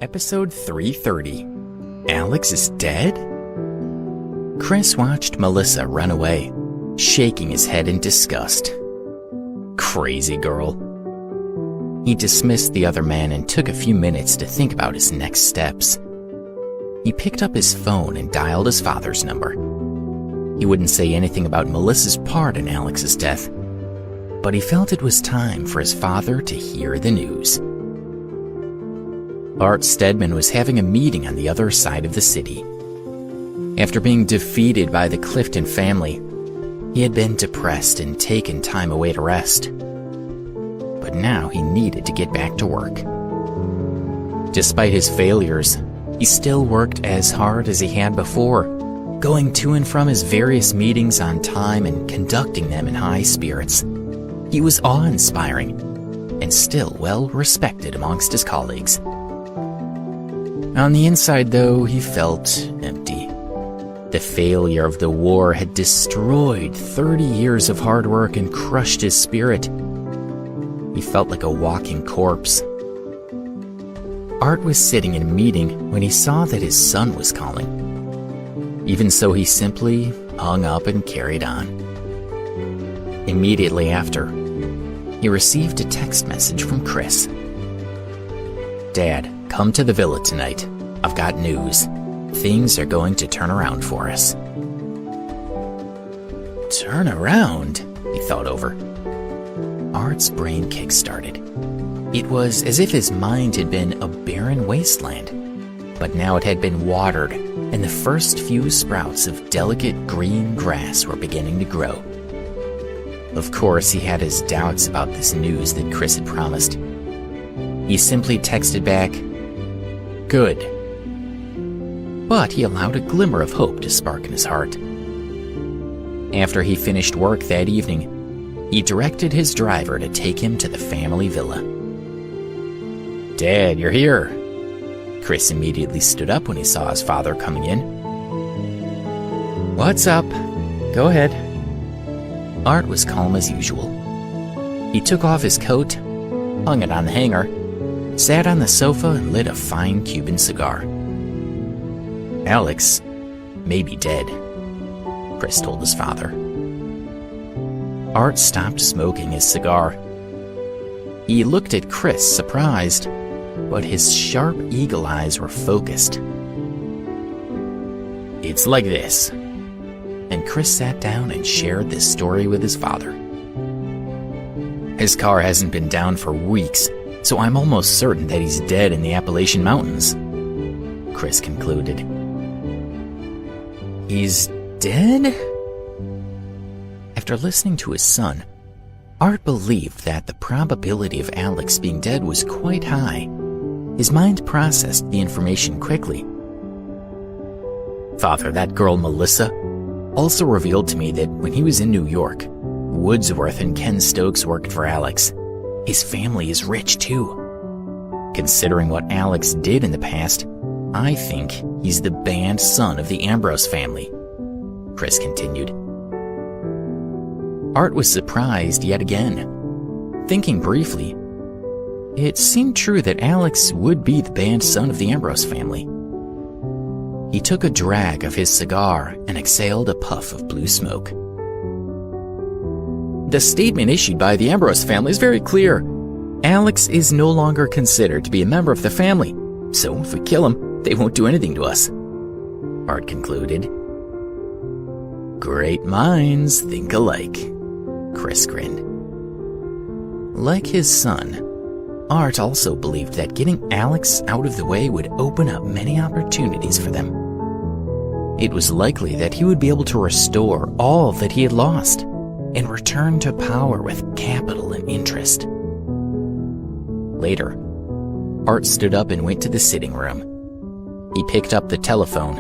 Episode 330. Alex is dead? Chris watched Melissa run away, shaking his head in disgust. Crazy girl. He dismissed the other man and took a few minutes to think about his next steps. He picked up his phone and dialed his father's number. He wouldn't say anything about Melissa's part in Alex's death, but he felt it was time for his father to hear the news. Art Stedman was having a meeting on the other side of the city. After being defeated by the Clifton family, he had been depressed and taken time away to rest. But now he needed to get back to work. Despite his failures, he still worked as hard as he had before, going to and from his various meetings on time and conducting them in high spirits. He was awe-inspiring and still well-respected amongst his colleagues. On the inside, though, he felt empty. The failure of the war had destroyed 30 years of hard work and crushed his spirit. He felt like a walking corpse. Art was sitting in a meeting when he saw that his son was calling. Even so, he simply hung up and carried on. Immediately after, he received a text message from Chris. "Dad, come to the villa tonight. I've got news. Things are going to turn around for us." Turn around? He thought over. Art's brain kick-started. It was as if his mind had been a barren wasteland, but now it had been watered, and the first few sprouts of delicate green grass were beginning to grow. Of course, he had his doubts about this news that Chris had promised. He simply texted back, "Good." But he allowed a glimmer of hope to spark in his heart. After he finished work that evening, he directed his driver to take him to the family villa. "Dad, you're here." Chris immediately stood up when he saw his father coming in. "What's up? Go ahead." Art was calm as usual. He took off his coat, hung it on the hanger, sat on the sofa and lit a fine Cuban cigar. "Alex may be dead," Chris told his father. Art stopped smoking his cigar. He looked at Chris, surprised, but his sharp eagle eyes were focused. "It's like this." And Chris sat down and shared this story with his father. "His car hasn't been down for weeks, so I'm almost certain that he's dead in the Appalachian Mountains," Chris concluded. "He's dead?" After listening to his son, Art believed that the probability of Alex being dead was quite high. His mind processed the information quickly. "Father, that girl Melissa also revealed to me that when he was in New York, Woodsworth and Ken Stokes worked for Alex. His family is rich, too. Considering what Alex did in the past, I think he's the banned son of the Ambrose family," Chris continued. Art was surprised yet again. Thinking briefly, it seemed true that Alex would be the banned son of the Ambrose family. He took a drag of his cigar and exhaled a puff of blue smoke. "The statement issued by the Ambrose family is very clear. Alex is no longer considered to be a member of the family, so if we kill him, they won't do anything to us," Art concluded. "Great minds think alike," Chris grinned. Like his son, Art also believed that getting Alex out of the way would open up many opportunities for them. It was likely that he would be able to restore all that he had lost and return to power with capital and interest. Later, Art stood up and went to the sitting room. He picked up the telephone,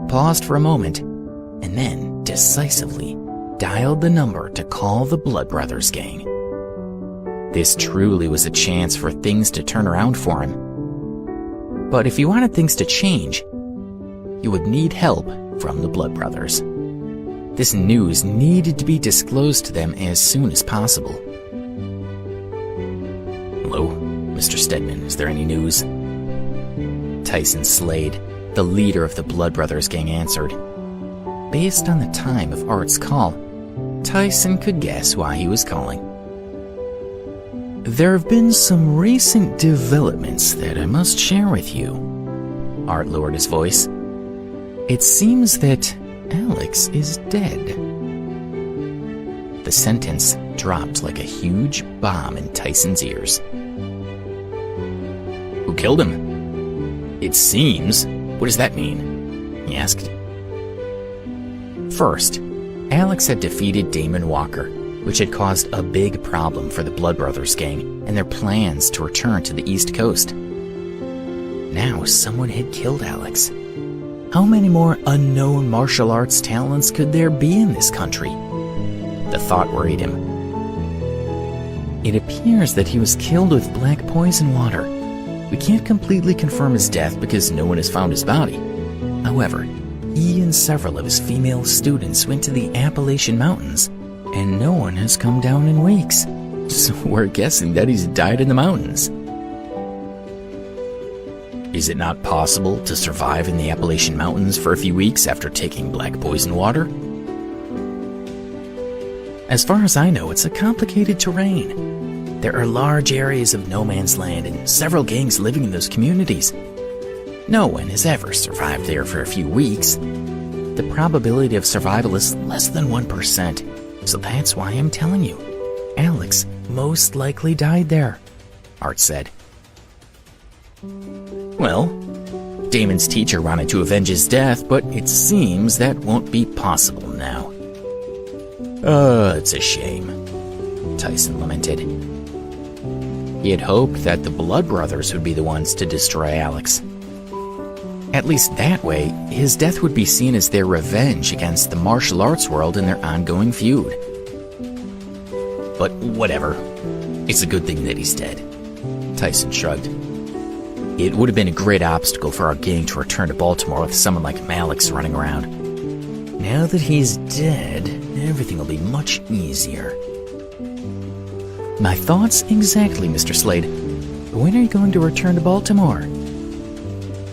paused for a moment, and then decisively dialed the number to call the Blood Brothers gang. This truly was a chance for things to turn around for him. But if he wanted things to change, he would need help from the Blood Brothers. This news needed to be disclosed to them as soon as possible. "Hello, Mr. Stedman, is there any news?" Tyson Slade, the leader of the Blood Brothers gang, answered. Based on the time of Art's call, Tyson could guess why he was calling. There have been some recent developments that I must share with you. Art lowered his voice. It seems that Alex is dead. The sentence dropped like a huge bomb in Tyson's ears. Who killed him? It seems. What does that mean? He asked. First, Alex had defeated Damon Walker, which had caused a big problem for the Blood Brothers gang and their plans to return to the East Coast. Now someone had killed Alex. How many more unknown martial arts talents could there be in this country? The thought worried him. It appears that he was killed with black poison water. We can't completely confirm his death because no one has found his body. However, he and several of his female students went to the Appalachian Mountains, and no one has come down in weeks. So we're guessing that he's died in the mountains. Is it not possible to survive in the Appalachian Mountains for a few weeks after taking black poison water? As far as I know, it's a complicated terrain. There are large areas of no man's land and several gangs living in those communities. No one has ever survived there for a few weeks. The probability of survival is less than 1%, so that's why I'm telling you. Alex most likely died there, Art said. Well, Damon's teacher wanted to avenge his death, but it seems that won't be possible now. It's a shame, Tyson lamented. He had hoped that the Blood Brothers would be the ones to destroy Alex. At least that way, his death would be seen as their revenge against the martial arts world in their ongoing feud. But whatever. It's a good thing that he's dead, Tyson shrugged. It would have been a great obstacle for our gang to return to Baltimore with someone like Alex running around. Now that he's dead, everything will be much easier. My thoughts exactly, Mr. Slade. When are you going to return to Baltimore?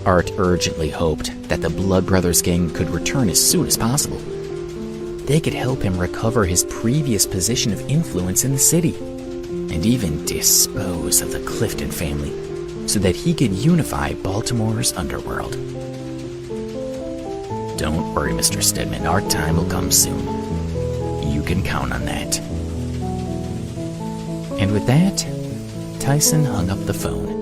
Art urgently hoped that the Blood Brothers gang could return as soon as possible. They could help him recover his previous position of influence in the city, and even dispose of the Clifton family, so that he could unify Baltimore's underworld. Don't worry, Mr. Stedman, our time will come soon. You can count on that. And with that, Tyson hung up the phone.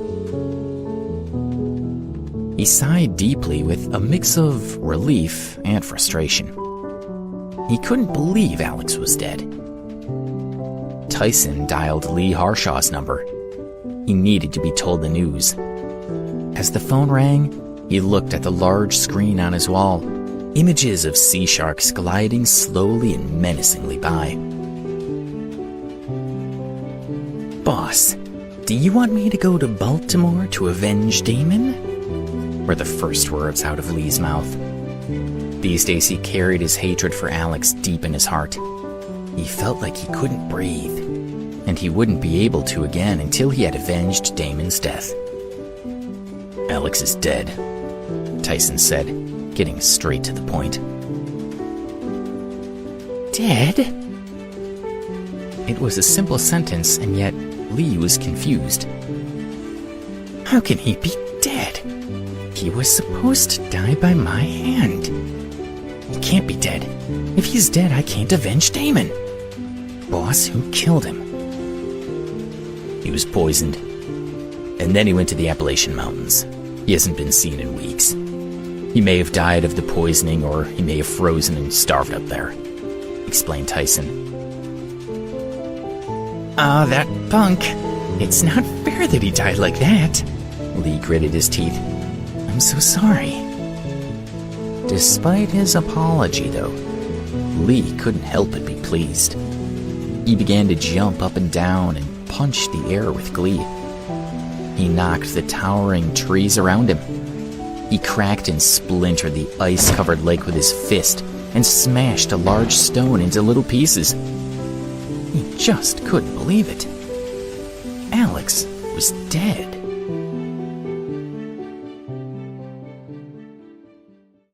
He sighed deeply with a mix of relief and frustration. He couldn't believe Alex was dead. Tyson dialed Lee Harshaw's number. He needed to be told the news. As the phone rang, he looked at the large screen on his wall, images of sea sharks gliding slowly and menacingly by. Boss, do you want me to go to Baltimore to avenge Damon? Were the first words out of Lee's mouth. These days he carried his hatred for Alex deep in his heart. He felt like he couldn't breathe, and he wouldn't be able to again until he had avenged Damon's death. Alex is dead, Tyson said, getting straight to the point. Dead? It was a simple sentence, and yet Lee was confused. How can he be dead? He was supposed to die by my hand. He can't be dead. If he's dead, I can't avenge Damon. Boss, who killed him? He was poisoned. And then he went to the Appalachian Mountains. He hasn't been seen in weeks. He may have died of the poisoning, or he may have frozen and starved up there, explained Tyson. That punk. It's not fair that he died like that. Lee gritted his teeth. I'm so sorry. Despite his apology, though, Lee couldn't help but be pleased. He began to jump up and down and punch the air with glee. He knocked the towering trees around him. He cracked and splintered the ice-covered lake with his fist and smashed a large stone into little pieces. He just couldn't believe it. Alex was dead.